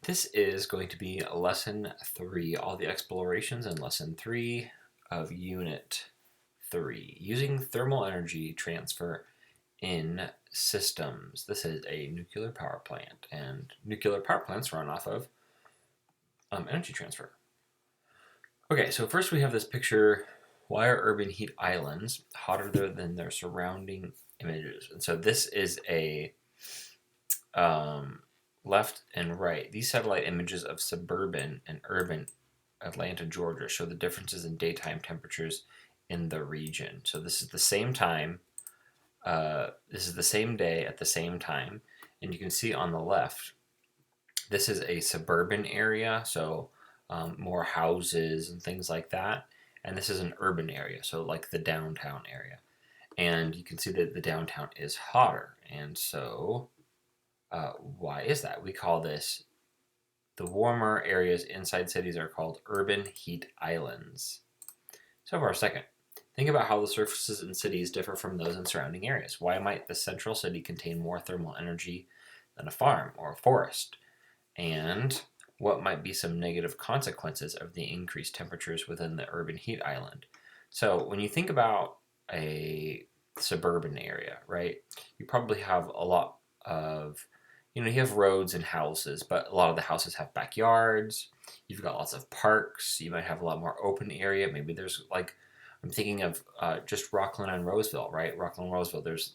This is going to be lesson 3, all the explorations in lesson 3 of unit 3, using thermal energy transfer in systems. This is a nuclear power plant, and nuclear power plants run off of energy transfer. Okay, so first we have this picture. Why are urban heat islands hotter than their surrounding images? And so this is a left and right. These satellite images of suburban and urban Atlanta, Georgia show the differences in daytime temperatures in the region. So this is the same time. This is the same day at the same time. And you can see on the left, this is a suburban area, so more houses and things like that. And this is an urban area, so like the downtown area. And you can see that the downtown is hotter. And so why is that? We call this, the warmer areas inside cities are called urban heat islands. So for a second, think about how the surfaces in cities differ from those in surrounding areas. Why might the central city contain more thermal energy than a farm or a forest? And what might be some negative consequences of the increased temperatures within the urban heat island? So when you think about a suburban area, right, you probably have a lot of, you have roads and houses, but a lot of the houses have backyards. You've got lots of parks. You might have a lot more open area. Maybe there's I'm thinking of just Rockland and Roseville, right? Rockland and Roseville, there's,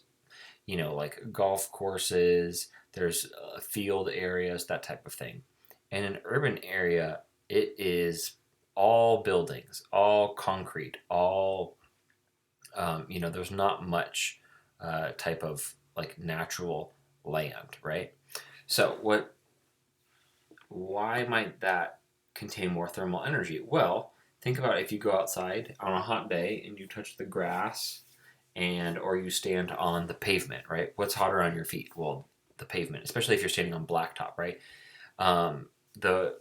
like golf courses, there's field areas, that type of thing. In an urban area, it is all buildings, all concrete, all, there's not much type of like natural land, right? So why might that contain more thermal energy? Well, think about if you go outside on a hot day and you touch the grass or you stand on the pavement, right? What's hotter on your feet? Well, the pavement, especially if you're standing on blacktop, right? The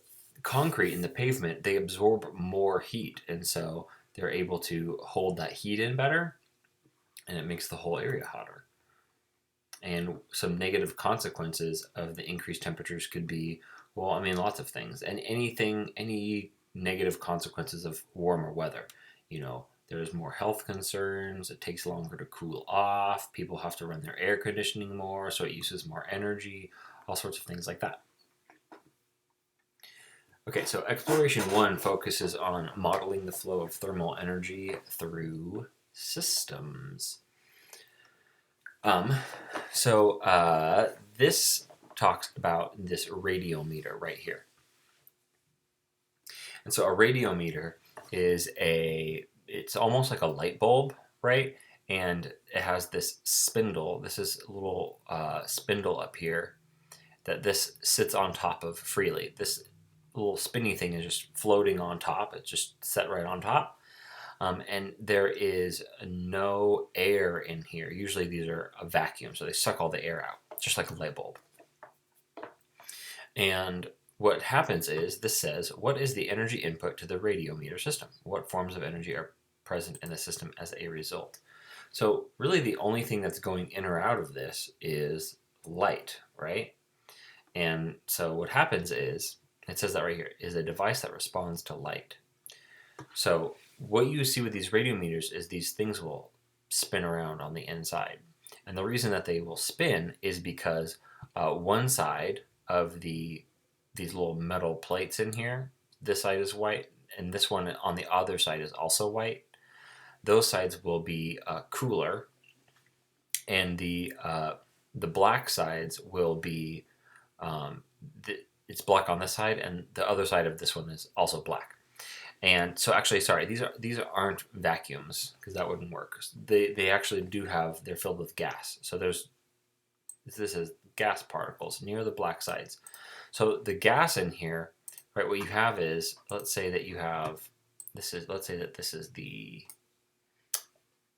concrete and the pavement, they absorb more heat, and so they're able to hold that heat in better, and it makes the whole area hotter. And some negative consequences of the increased temperatures could be, lots of things. And any negative consequences of warmer weather. There's more health concerns, it takes longer to cool off, people have to run their air conditioning more, so it uses more energy, all sorts of things like that. Okay, so exploration 1 focuses on modeling the flow of thermal energy through systems. This talks about this radiometer right here. And so a radiometer is it's almost like a light bulb, right? And it has this spindle. This is a little spindle up here that this sits on top of freely. This little spinny thing is just floating on top. It's just set right on top. And there is no air in here. Usually these are a vacuum, so they suck all the air out, just like a light bulb. And what happens is, this says, what is the energy input to the radiometer system? What forms of energy are present in the system as a result? So really the only thing that's going in or out of this is light, right? And so what happens is, it says that right here, is a device that responds to light. So what you see with these radiometers is these things will spin around on the inside. And the reason that they will spin is because one side of these little metal plates in here, this side is white, and this one on the other side is also white. Those sides will be cooler, and the black sides will be, it's black on this side, and the other side of this one is also black. And so actually, sorry, these aren't vacuums, because that wouldn't work. They actually do have, they're filled with gas. So this is gas particles near the black sides. So the gas in here, right, what you have is, let's say that you have, let's say that this is the,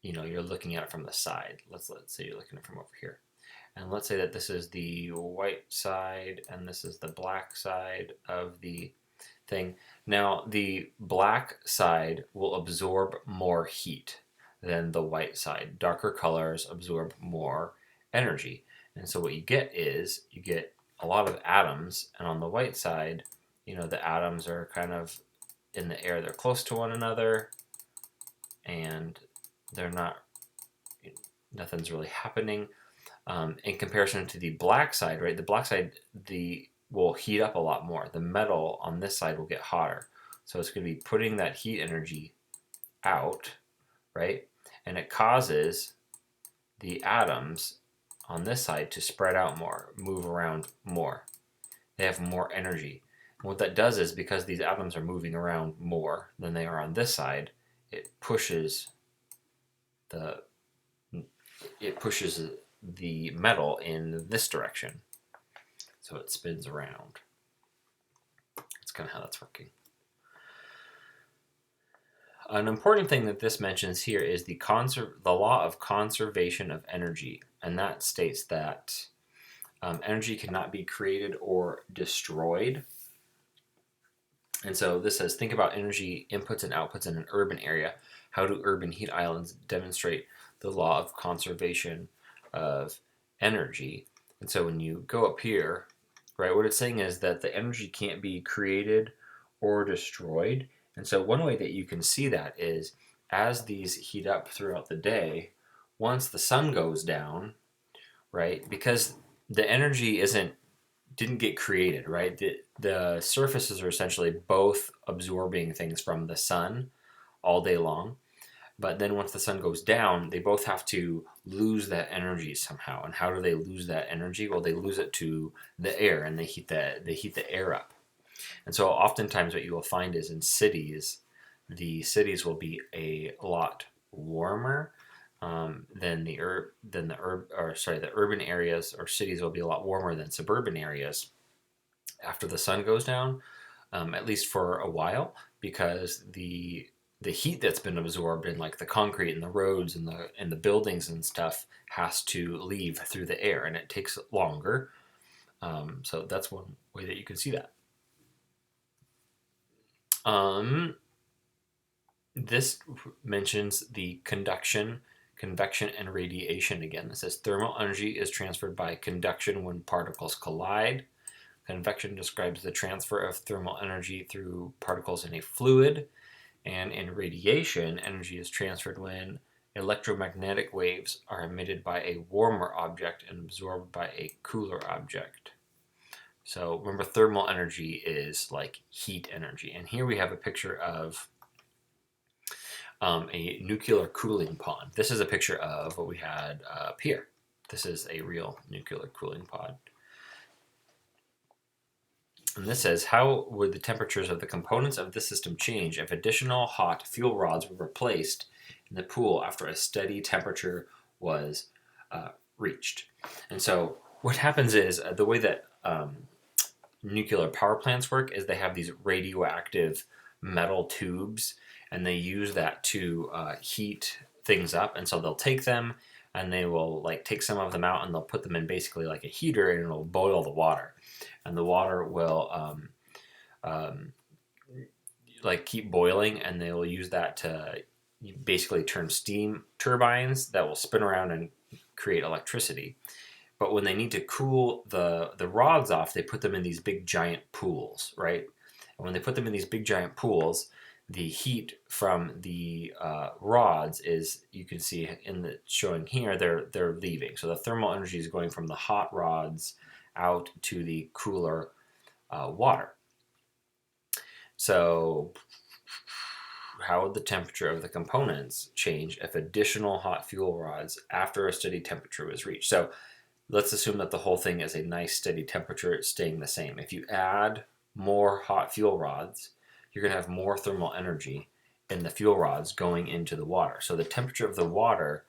you're looking at it from the side. Let's say you're looking at it from over here. And let's say that this is the white side and this is the black side of the thing. Now, the black side will absorb more heat than the white side. Darker colors absorb more energy. And so what you get is, a lot of atoms, and on the white side, the atoms are kind of in the air. They're close to one another, and they're not. Nothing's really happening. In comparison to the black side, right? The black side, will heat up a lot more. The metal on this side will get hotter, so it's going to be putting that heat energy out, right? And it causes the atoms on this side to spread out more, move around more. They have more energy. And what that does is, because these atoms are moving around more than they are on this side, it pushes the metal in this direction. So it spins around. That's kind of how that's working. An important thing that this mentions here is the law of conservation of energy, and that states that energy cannot be created or destroyed. And so this says, think about energy inputs and outputs in an urban area. How do urban heat islands demonstrate the law of conservation of energy? And so when you go up here, right, what it's saying is that the energy can't be created or destroyed. And so one way that you can see that is, as these heat up throughout the day, once the sun goes down, right, because the energy didn't get created, right? The surfaces are essentially both absorbing things from the sun all day long. But then once the sun goes down, they both have to lose that energy somehow. And how do they lose that energy? Well, they lose it to the air, and they heat the air up. And so oftentimes what you will find is, in cities, the cities will be a lot warmer than the urban areas, or cities will be a lot warmer than suburban areas after the sun goes down, at least for a while, because the heat that's been absorbed in, like, the concrete and the roads and the buildings and stuff has to leave through the air, and it takes longer. So that's one way that you can see that. This mentions the conduction, convection, and radiation again. It says thermal energy is transferred by conduction when particles collide. Convection describes the transfer of thermal energy through particles in a fluid. And in radiation, energy is transferred when electromagnetic waves are emitted by a warmer object and absorbed by a cooler object. So remember, thermal energy is like heat energy. And here we have a picture of a nuclear cooling pod. This is a picture of what we had up here. This is a real nuclear cooling pod. And this says, how would the temperatures of the components of the system change if additional hot fuel rods were replaced in the pool after a steady temperature was reached? And so what happens is, the way that nuclear power plants work is they have these radioactive metal tubes, and they use that to heat things up. And so they'll take them, and they will, like, take some of them out, and they'll put them in basically like a heater, and it'll boil the water. And the water will like keep boiling, and they will use that to basically turn steam turbines that will spin around and create electricity. But when they need to cool the rods off, they put them in these big giant pools, right? And when they put them in these big giant pools, the heat from the rods is, you can see in the showing here, they're leaving. So the thermal energy is going from the hot rods out to the cooler water. So how would the temperature of the components change if additional hot fuel rods after a steady temperature was reached? So let's assume that the whole thing is a nice steady temperature, it's staying the same. If you add more hot fuel rods, you're going to have more thermal energy in the fuel rods going into the water. So the temperature of the water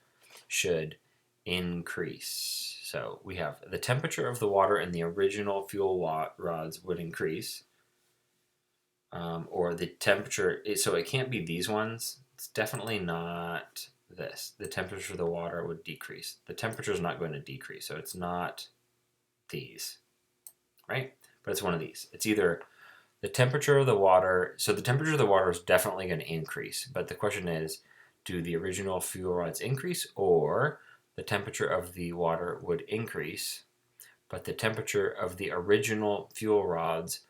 should increase. So we have the temperature of the water in the original fuel rods would increase, or the temperature, so it can't be these ones. It's definitely not this. The temperature of the water would decrease. The temperature is not going to decrease, so it's not these, right? But it's one of these. It's either the temperature of the water, so the temperature of the water is definitely going to increase, but the question is, do the original fuel rods increase, or the temperature of the water would increase, but the temperature of the original fuel rods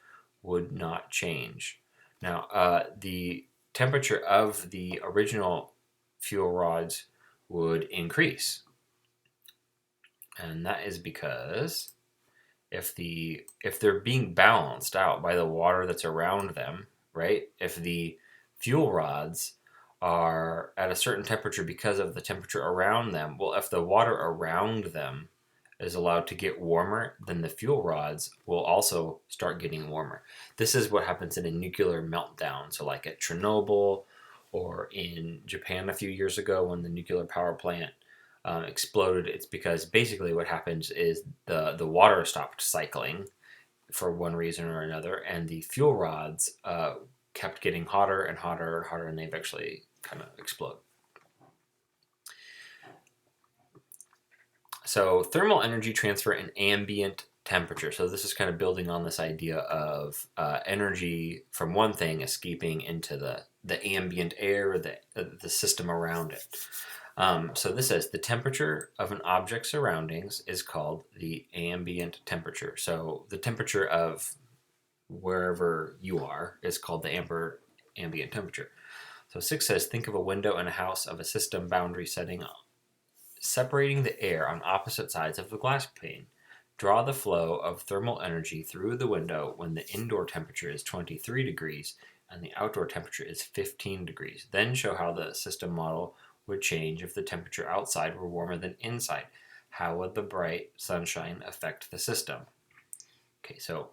would not change. Now, the temperature of the original fuel rods would increase. And that is because if they're being balanced out by the water that's around them, right? If the fuel rods are at a certain temperature because of the temperature around them, well, if the water around them is allowed to get warmer, then the fuel rods will also start getting warmer. This is what happens in a nuclear meltdown. So, like at Chernobyl or in Japan a few years ago when the nuclear power plant exploded, it's because basically what happens is the water stopped cycling for one reason or another, and the fuel rods kept getting hotter and hotter and hotter, and they eventually kind of explode. So thermal energy transfer and ambient temperature. So this is kind of building on this idea of energy from one thing escaping into the ambient air, the system around it. So this says the temperature of an object's surroundings is called the ambient temperature. So the temperature of wherever you are is called the ambient temperature. So 6 says think of a window in a house of a system boundary setting separating the air on opposite sides of the glass pane. Draw the flow of thermal energy through the window when the indoor temperature is 23 degrees and the outdoor temperature is 15 degrees. Then show how the system model would change if the temperature outside were warmer than inside. How would the bright sunshine affect the system? Okay, so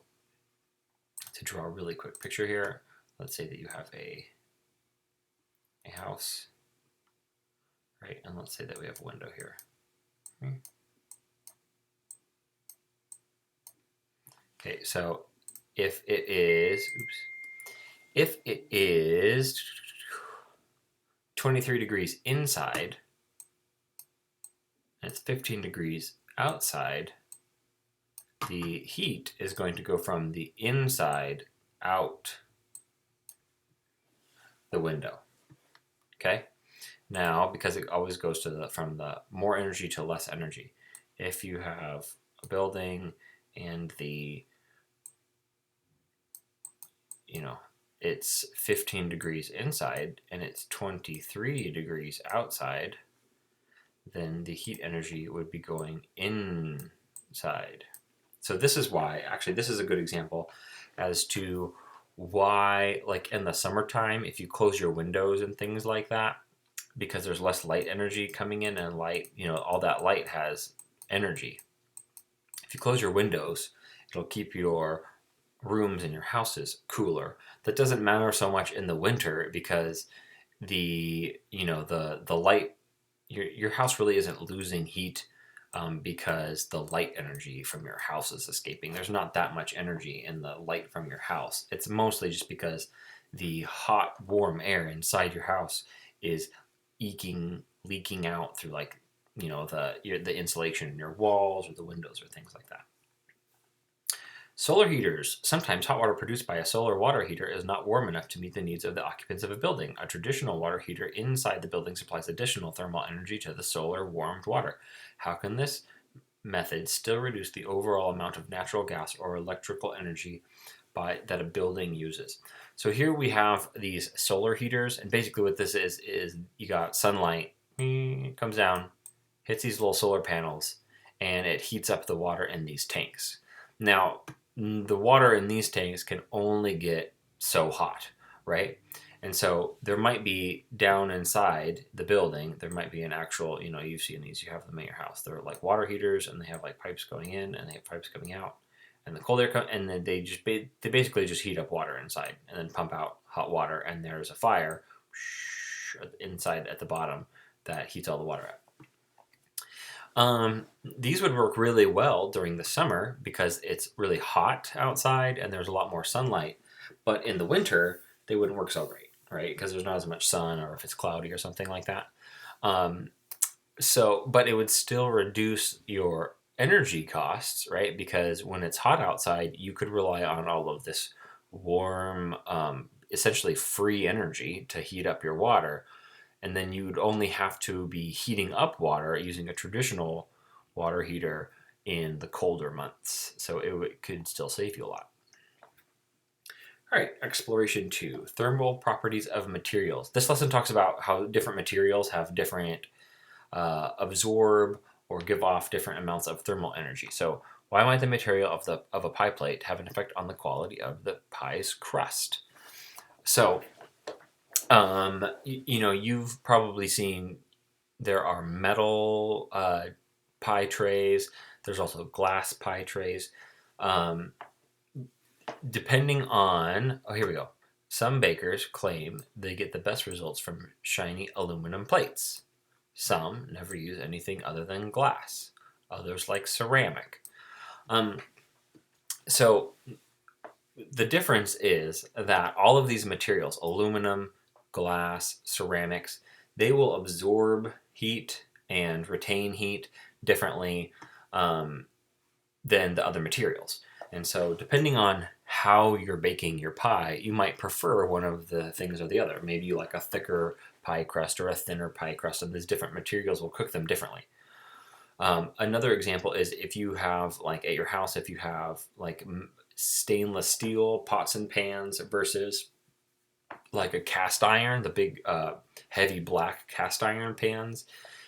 to draw a really quick picture here, let's say that you have a house, right? And let's say that we have a window here. Okay, so if it is 23 degrees inside and it's 15 degrees outside, the heat is going to go from the inside out the window. Okay? Now, because it always goes to from the more energy to less energy. If you have a building and it's 15 degrees inside and it's 23 degrees outside, then the heat energy would be going inside. So this is why, actually, this is a good example as to why, like in the summertime, if you close your windows and things like that, because there's less light energy coming in, and light, all that light has energy. If you close your windows, it'll keep your rooms and your houses cooler. That doesn't matter so much in the winter because the light, your house really isn't losing heat because the light energy from your house is escaping. There's not that much energy in the light from your house. It's mostly just because the hot, warm air inside your house is leaking out through the insulation in your walls or the windows or things like that. Solar heaters. Sometimes hot water produced by a solar water heater is not warm enough to meet the needs of the occupants of a building. A traditional water heater inside the building supplies additional thermal energy to the solar warmed water. How can this method still reduce the overall amount of natural gas or electrical energy that a building uses? So here we have these solar heaters, and basically what this is you got sunlight, comes down, hits these little solar panels, and it heats up the water in these tanks. Now, the water in these tanks can only get so hot, right? And so there might be down inside the building, there might be an actual, you've seen these, you have them at your house. They're like water heaters, and they have like pipes going in and they have pipes coming out. And the cold air and then they basically just heat up water inside and then pump out hot water, and there's a fire inside at the bottom that heats all the water out. These would work really well during the summer because it's really hot outside and there's a lot more sunlight. But in the winter, they wouldn't work so great, right? Because there's not as much sun, or if it's cloudy or something like that. But it would still reduce your energy costs, right? Because when it's hot outside, you could rely on all of this warm, essentially free energy to heat up your water. And then you would only have to be heating up water using a traditional water heater in the colder months. So it could still save you a lot. All right, exploration 2, thermal properties of materials. This lesson talks about how different materials have different absorb or give off different amounts of thermal energy. So why might the material of a pie plate have an effect on the quality of the pie's crust? So, you've probably seen there are metal pie trays. There's also glass pie trays. Um, Depending on, here we go. Some bakers claim they get the best results from shiny aluminum plates. Some never use anything other than glass. Others like ceramic. Um, so the difference is that all of these materials, aluminum, glass, ceramics, they will absorb heat and retain heat differently than the other materials. And so depending on how you're baking your pie, you might prefer one of the things or the other. Maybe you like a thicker pie crust or a thinner pie crust, and these different materials will cook them differently. Another example is if you have, like at your house, if you have like stainless steel pots and pans versus like a cast iron, the big heavy black cast iron pans,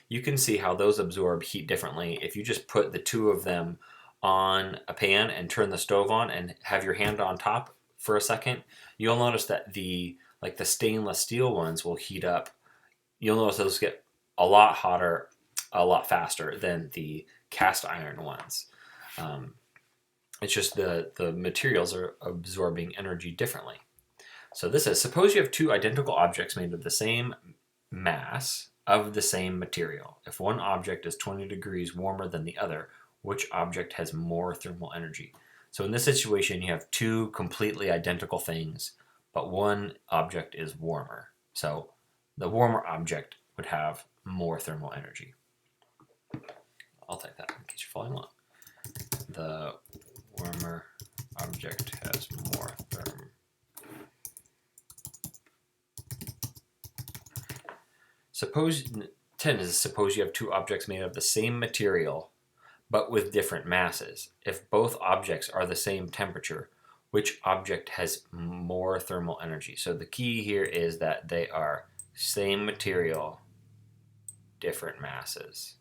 you can see how those absorb heat differently. If you just put the two of them on a pan and turn the stove on and have your hand on top for a second, you'll notice that the stainless steel ones will heat up. You'll notice those get a lot hotter a lot faster than the cast iron ones. It's just the materials are absorbing energy differently. So this says, suppose you have two identical objects made of the same mass of the same material. If one object is 20 degrees warmer than the other, which object has more thermal energy? So in this situation, you have two completely identical things, but one object is warmer. So the warmer object would have more thermal energy. I'll type that in case you're following along. The warmer object has more therm. Suppose 10 is suppose you have two objects made of the same material but with different masses. If both objects are the same temperature, which object has more thermal energy? So the key here is that they are same material, different masses,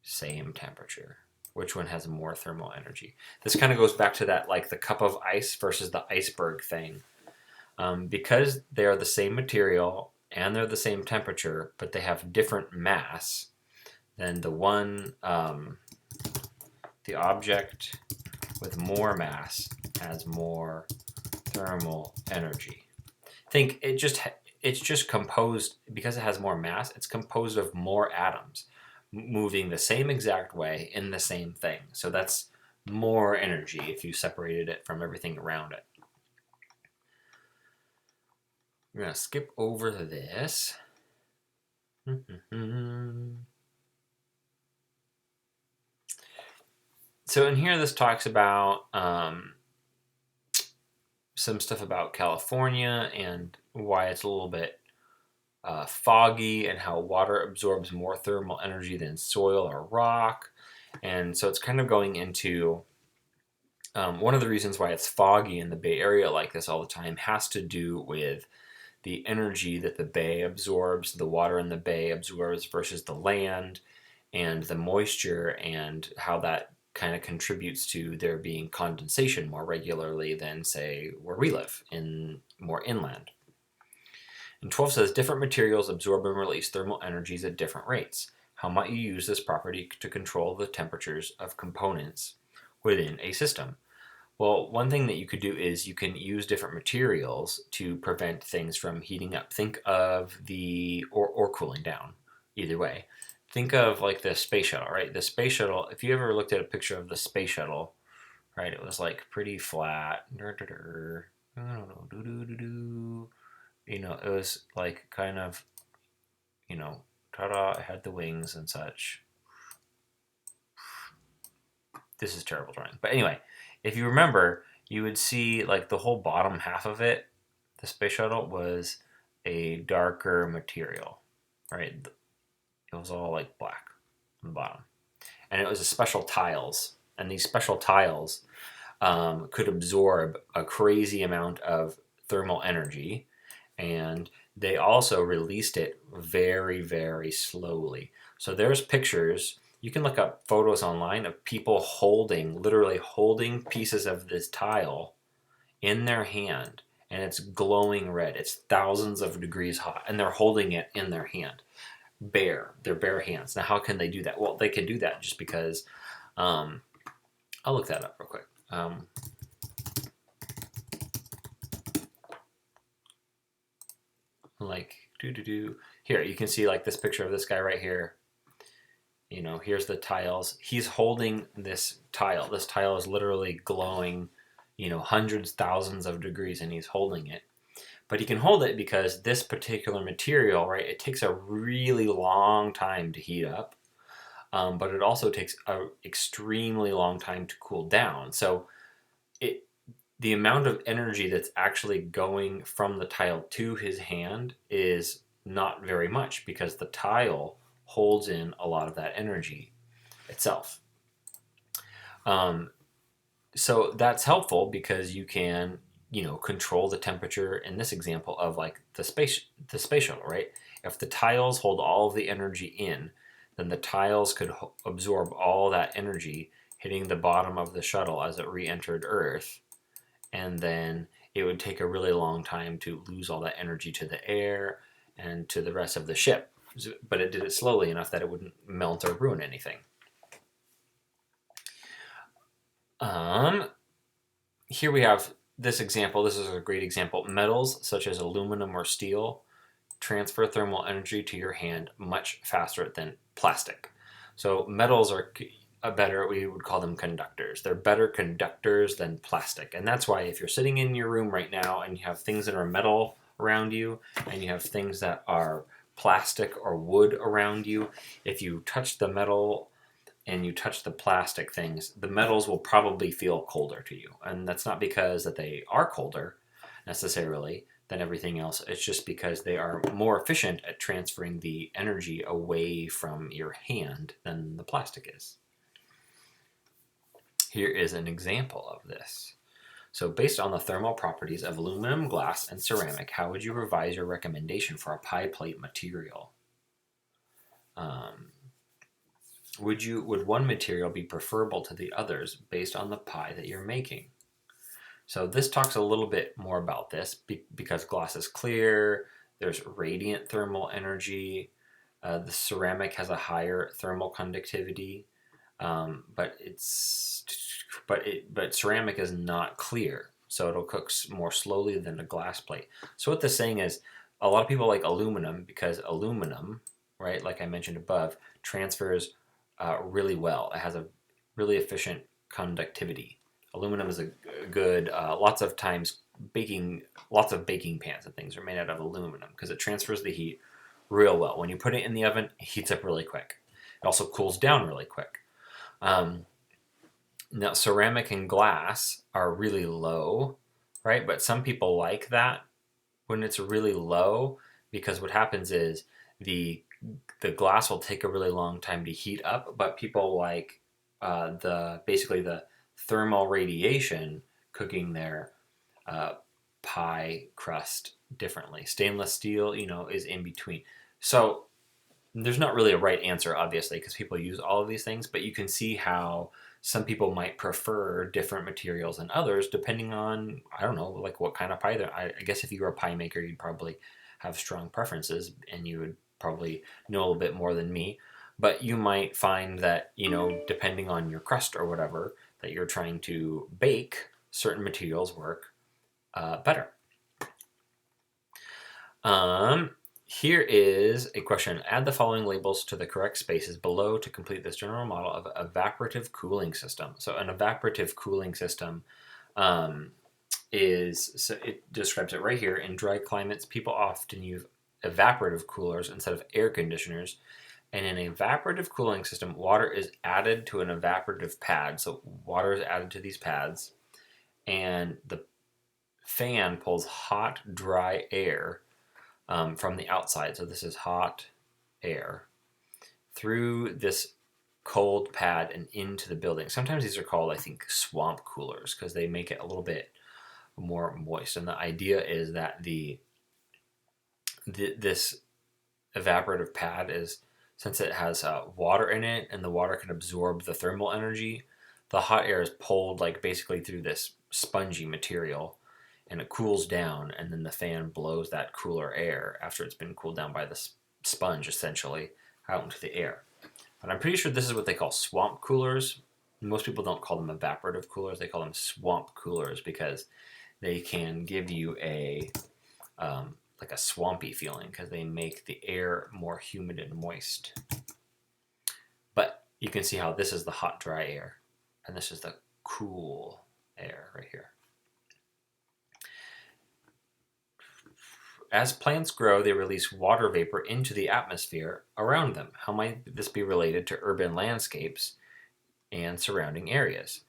same temperature. Which one has more thermal energy? This kind of goes back to that, like the cup of ice versus the iceberg thing. Because they are the same material and they're the same temperature, but they have different mass, then the object with more mass has more thermal energy. Think it's just composed, because it has more mass, it's composed of more atoms moving the same exact way in the same thing. So that's more energy if you separated it from everything around it. We're going to skip over this. So in here, this talks about some stuff about California and why it's a little bit foggy, and how water absorbs more thermal energy than soil or rock. And so it's kind of going into one of the reasons why it's foggy in the Bay Area like this all the time has to do with the energy that the bay absorbs, the water in the bay absorbs versus the land, and the moisture, and how that kind of contributes to there being condensation more regularly than, say, where we live, in more inland. And 12 says, different materials absorb and release thermal energies at different rates. How might you use this property to control the temperatures of components within a system? Well, one thing that you could do is you can use different materials to prevent things from heating up. Think of or cooling down, either way. Think of like the space shuttle, right? The space shuttle, if you ever looked at a picture of the space shuttle, right, it was like pretty flat. It was like kind of, ta-da, it had the wings and such. This is terrible drawing. But anyway, if you remember, you would see like the whole bottom half of it, the space shuttle, was a darker material, right? It was all like black on the bottom. and it was a special tiles. And these special tiles could absorb a crazy amount of thermal energy, and they also released it very, very slowly. So there's pictures. You can look up photos online of people literally holding pieces of this tile in their hand, and it's glowing red. It's thousands of degrees hot, and they're holding it in their hand, their bare hands. Now, how can they do that? Well, they can do that just because. I'll look that up real quick. Like here, you can see like this picture of this guy right here. You know, here's the tiles. He's holding this tile. This tile is literally glowing, you know, hundreds, thousands of degrees, and he's holding it. But he can hold it because this particular material, right, it takes a really long time to heat up, but it also takes an extremely long time to cool down. So the amount of energy that's actually going from the tile to his hand is not very much because the tile holds in a lot of that energy itself. So that's helpful because you can, you know, control the temperature in this example of like the space shuttle, right? If the tiles hold all of the energy in, then the tiles could absorb all that energy hitting the bottom of the shuttle as it re-entered Earth, and then it would take a really long time to lose all that energy to the air and to the rest of the ship. But it did it slowly enough that it wouldn't melt or ruin anything. Here we have this example. This is a great example. Metals such as aluminum or steel transfer thermal energy to your hand much faster than plastic. So metals are we would call them conductors. They're better conductors than plastic. And that's why if you're sitting in your room right now and you have things that are metal around you and you have things that are plastic or wood around you, if you touch the metal and you touch the plastic things, the metals will probably feel colder to you. And that's not because that they are colder necessarily than everything else. It's just because they are more efficient at transferring the energy away from your hand than the plastic is. Here is an example of this. So based on the thermal properties of aluminum, glass, and ceramic, how would you revise your recommendation for a pie plate material? Would one material be preferable to the others based on the pie that you're making? So this talks a little bit more about this because glass is clear, there's radiant thermal energy, the ceramic has a higher thermal conductivity, but ceramic is not clear, so it'll cook more slowly than a glass plate. So what this is saying is a lot of people like aluminum because aluminum, right, like I mentioned above, transfers really well. It has a really efficient conductivity. Aluminum is a good, lots of baking pans and things are made out of aluminum because it transfers the heat real well. When you put it in the oven, it heats up really quick. It also cools down really quick. Now, ceramic and glass are really low, right? But some people like that when it's really low because what happens is the glass will take a really long time to heat up, but people like basically the thermal radiation cooking their pie crust differently. Stainless steel, you know, is in between. So there's not really a right answer, obviously, because people use all of these things, but you can see how some people might prefer different materials than others depending on, I don't know, like what kind of pie I guess if you were a pie maker, you'd probably have strong preferences and you would probably know a little bit more than me. But you might find that, you know, depending on your crust or whatever that you're trying to bake, certain materials work better. Here is a question. Add the following labels to the correct spaces below to complete this general model of evaporative cooling system. So an evaporative cooling system so it describes it right here. In dry climates, people often use evaporative coolers instead of air conditioners. And in an evaporative cooling system, water is added to an evaporative pad. So water is added to these pads, and the fan pulls hot, dry air from the outside. So this is hot air through this cold pad and into the building. Sometimes these are called, I think, swamp coolers because they make it a little bit more moist. And the idea is that this evaporative pad is, since it has water in it and the water can absorb the thermal energy, the hot air is pulled like basically through this spongy material and it cools down, and then the fan blows that cooler air after it's been cooled down by the sponge essentially out into the air. But I'm pretty sure this is what they call swamp coolers. Most people don't call them evaporative coolers, they call them swamp coolers because they can give you a like a swampy feeling because they make the air more humid and moist. But you can see how this is the hot, dry air, and this is the cool air right here. As plants grow, they release water vapor into the atmosphere around them. How might this be related to urban landscapes and surrounding areas?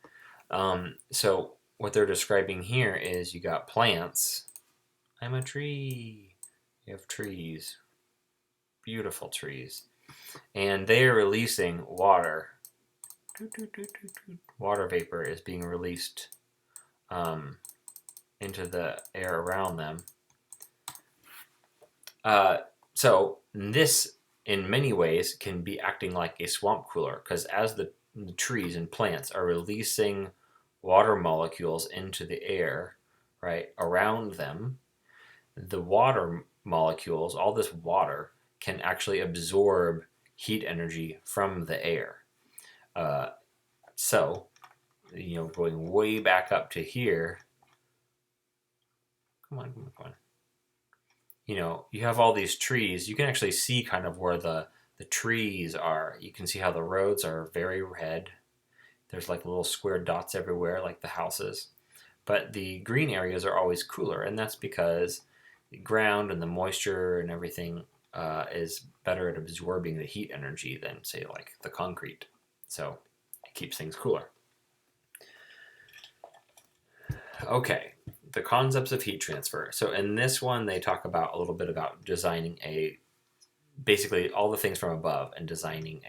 So what they're describing here is you got plants. I'm a tree. You have trees. Beautiful trees. And they are releasing water. Water vapor is being released into the air around them. So this, in many ways, can be acting like a swamp cooler because as the trees and plants are releasing water molecules into the air, right, around them, the water molecules, all this water, can actually absorb heat energy from the air. So, going way back up to here, come on. You have all these trees. You can actually see kind of where the trees are. You can see how the roads are very red. There's like little square dots everywhere, like the houses. But the green areas are always cooler, and that's because the ground and the moisture and everything is better at absorbing the heat energy than, say, like the concrete. So it keeps things cooler. Okay, the concepts of heat transfer. So in this one, they talk about a little bit about designing basically all the things from above and designing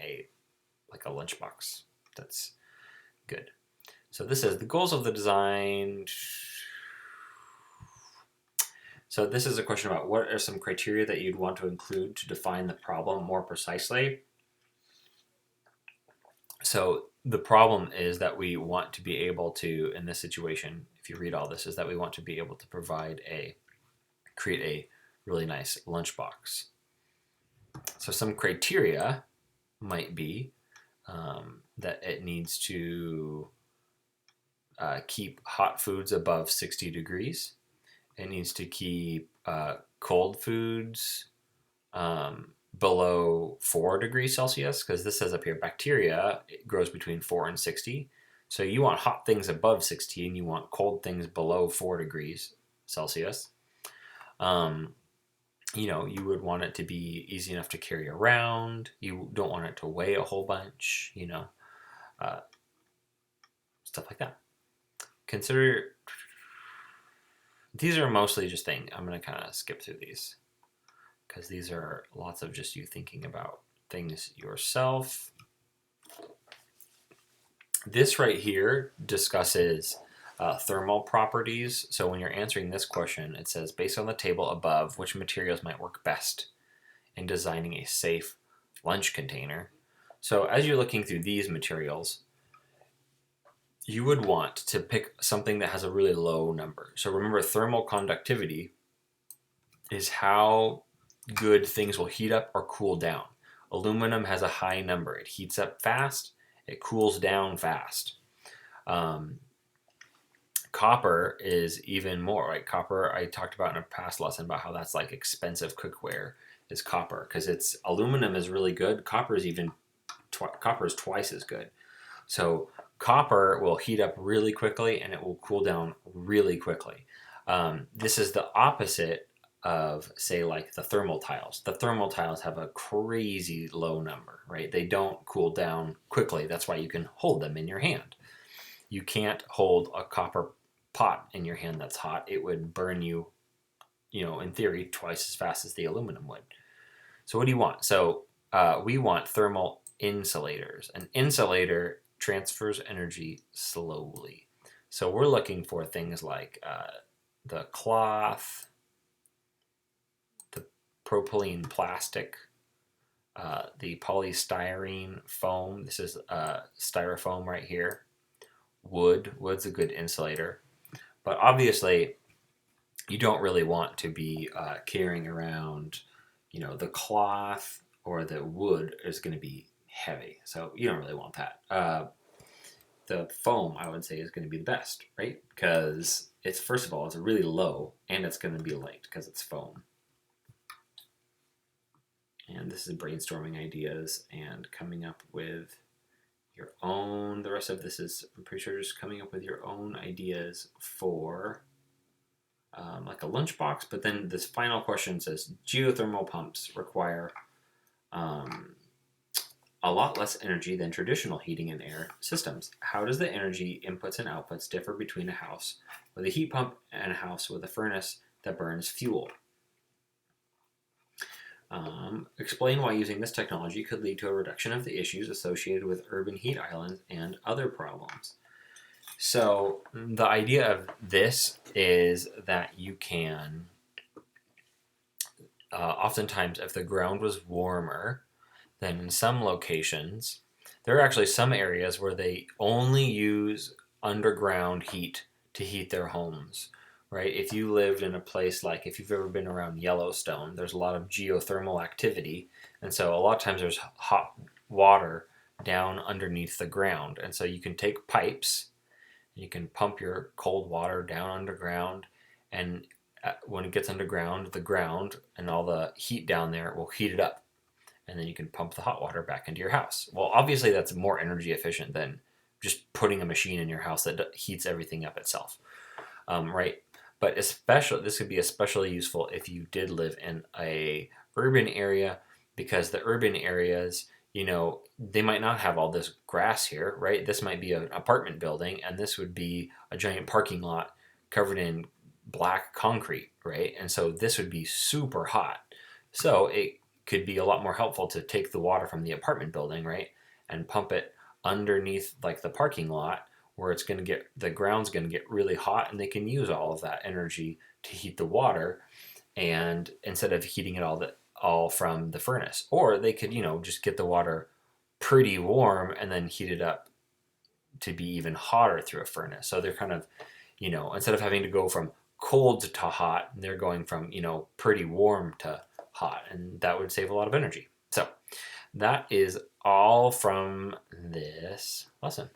like a lunchbox. That's good. So this is the goals of the design. So this is a question about what are some criteria that you'd want to include to define the problem more precisely. So the problem is that we want to be able to, in this situation, if you read all this, is that we want to be able to create a really nice lunchbox. So some criteria might be that it needs to keep hot foods above 60 degrees. It needs to keep cold foods below 4 degrees Celsius, because this says up here, bacteria, it grows between 4 and 60. So you want hot things above 60 and you want cold things below 4 degrees Celsius. You would want it to be easy enough to carry around. You don't want it to weigh a whole bunch, stuff like that. Consider, these are mostly just things. I'm going to kind of skip through these because these are lots of just you thinking about things yourself. This right here discusses thermal properties. So when you're answering this question, it says, based on the table above, which materials might work best in designing a safe lunch container? So as you're looking through these materials, you would want to pick something that has a really low number. So remember, thermal conductivity is how good things will heat up or cool down. Aluminum has a high number. It heats up fast, it cools down fast. Copper is even more, right? Copper, I talked about in a past lesson about how that's like expensive cookware is copper, because aluminum is really good. Copper is twice as good. So copper will heat up really quickly and it will cool down really quickly. This is the opposite of, say, like the thermal tiles. The thermal tiles have a crazy low number, right? They don't cool down quickly. That's why you can hold them in your hand. You can't hold a copper pot in your hand that's hot. It would burn you, in theory, twice as fast as the aluminum would. So what do you want? So we want thermal insulators. An insulator transfers energy slowly. So we're looking for things like the cloth, the propylene plastic, the polystyrene foam. This is styrofoam right here. Wood's a good insulator. But obviously, you don't really want to be carrying around, the cloth or the wood is going to be heavy. So you don't really want that. The foam, I would say, is going to be the best, right? Because it's, first of all, it's really low and it's going to be light because it's foam. And this is brainstorming ideas and coming up with your own. The rest of this is, I'm pretty sure, just coming up with your own ideas for like a lunchbox. But then this final question says geothermal pumps require a lot less energy than traditional heating and air systems. How does the energy inputs and outputs differ between a house with a heat pump and a house with a furnace that burns fuel? Explain why using this technology could lead to a reduction of the issues associated with urban heat islands and other problems. So the idea of this is that you can, oftentimes if the ground was warmer, then in some locations, there are actually some areas where they only use underground heat to heat their homes, right? If you lived in a place like, if you've ever been around Yellowstone, there's a lot of geothermal activity. And so a lot of times there's hot water down underneath the ground. And so you can take pipes, you can pump your cold water down underground. And when it gets underground, the ground and all the heat down there will heat it up. And then you can pump the hot water back into your house. Well, obviously that's more energy efficient than just putting a machine in your house that heats everything up itself, right? But especially, this could be especially useful if you did live in a urban area, because the urban areas, they might not have all this grass here, right? This might be an apartment building, and this would be a giant parking lot covered in black concrete, right? And so this would be super hot. So it could be a lot more helpful to take the water from the apartment building, right, and pump it underneath like the parking lot, where it's going to get, the ground's going to get really hot, and they can use all of that energy to heat the water, and instead of heating it all from the furnace. Or they could, just get the water pretty warm and then heat it up to be even hotter through a furnace. So they're kind of, instead of having to go from cold to hot, they're going from, pretty warm to hot, and that would save a lot of energy. So that is all from this lesson.